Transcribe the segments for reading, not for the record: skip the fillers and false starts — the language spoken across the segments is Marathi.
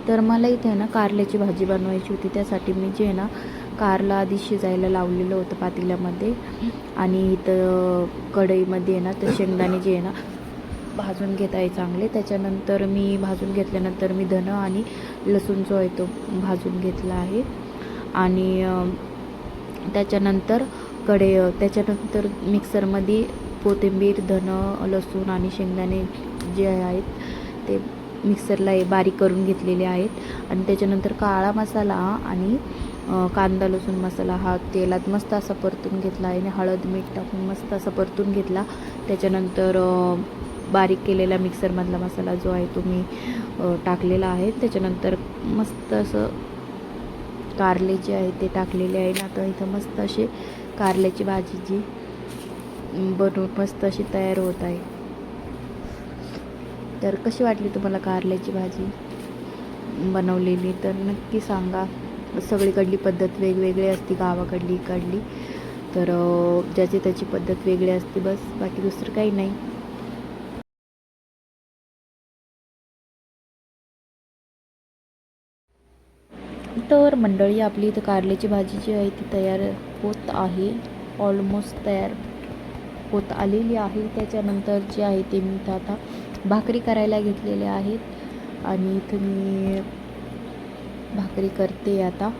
तर मला इथे आहे ना कारल्याची भाजी बनवायची होती. त्यासाठी मी जे आहे ना कारला आधी शिजायला लावलेलं होतं पातेल्यामध्ये आणि इथं कढईमध्ये आहे ना तर शेंगदाणे जे आहे ना भाजून घेत आहे चांगले. त्याच्यानंतर मी भाजून घेतल्यानंतर मी धनं आणि लसूण जो आहे तो भाजून घेतला आहे आणि त्याच्यानंतर त्याच्यानंतर मिक्सरमध्ये कोथिंबीर, धनं, लसूण आणि शेंगदाणे जे आहेत ते मिक्सरला बारीक करून घेतलेले आहेत आणि त्याच्यानंतर काळा मसाला आणि कांदा लसूण मसाला हा तेलात मस्त असा परतून घेतला आहे आणि हळद मीठ टाकून मस्त असा परतून घेतला. त्याच्यानंतर बारीक केलेला मिक्सरमधला मसाला जो आहे तो मी टाकलेला आहे. त्याच्यानंतर मस्त असं कारले जे आहे ते टाकलेले आहे ना. आता इथं मस्त अशी कारल्याची भाजी जी बनवून मस्त अशी तयार होत आहे. तर कशी वाटली तुम्हाला कारल्याची भाजी बनवलेली तर नक्की सांगा. सगळीकडली पद्धत वेगवेगळी असते, गावाकडली इकडली, तर ज्याची त्याची पद्धत वेगळी असते, बस बाकी दुसरं काही नाही. तर मंडळी आपली इथं कारल्याची भाजी जी आहे ती तयार होत आहे, ऑलमोस्ट तयार होत आलेली आहे. त्याच्यानंतर जे आहे ते मी इथं आता भाकरी करायला घेतलेले आहेत आणि इथं मी भाकरी करते आता.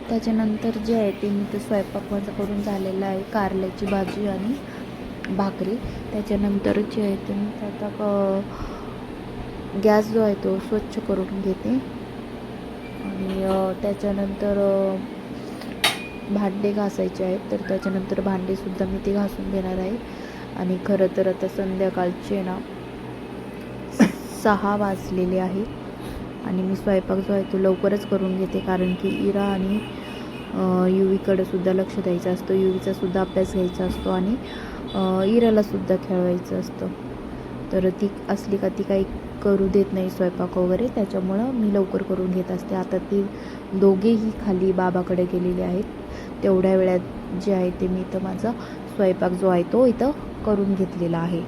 त्याच्यानंतर जे आहे ते मी तर स्वयंपाक माझा करून झालेला आहे, कारल्याची भाजी आणि भाकरी. त्याच्यानंतर जे आहे ते मी आता गॅस जो आहे तो स्वच्छ करून घेते आणि त्याच्यानंतर भांडे घासायचे आहेत, तर त्याच्यानंतर भांडेसुद्धा मी ते घासून घेणार आहे. आणि खरं तर आता संध्याकाळचे ना 6 वाजलेले आहे आणि मी स्वयंपाक जो आहे तो लवकरच करून घेते, कारण की इरा आणि युवीकडे सुद्धा लक्ष द्यायचं असतं, युवीचा सुद्धा अभ्यास घ्यायचा असतो आणि इरालासुद्धा खेळवायचं असतं. तर ती असली का ती काही करू देत नाही स्वयंपाक वगैरे, त्याच्यामुळं मी लवकर करून घेत असते. आता ती दोघेही खाली बाबाकडे गेलेले आहेत. तेवढ्या वेळात जे आहे ते मी इथं माझा स्वयंपाक जो आहे तो इथं करून घेतलेला आहे.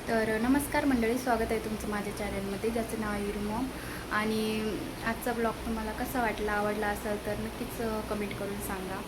तर नमस्कार मंडळी, स्वागत आहे तुमचं माझ्या चॅनलमध्ये, ज्याचं नाव आहे विरू मॉम. आणि आजचा ब्लॉग तुम्हाला कसा वाटला, आवडला असेल तर नक्कीच कमेंट करून सांगा.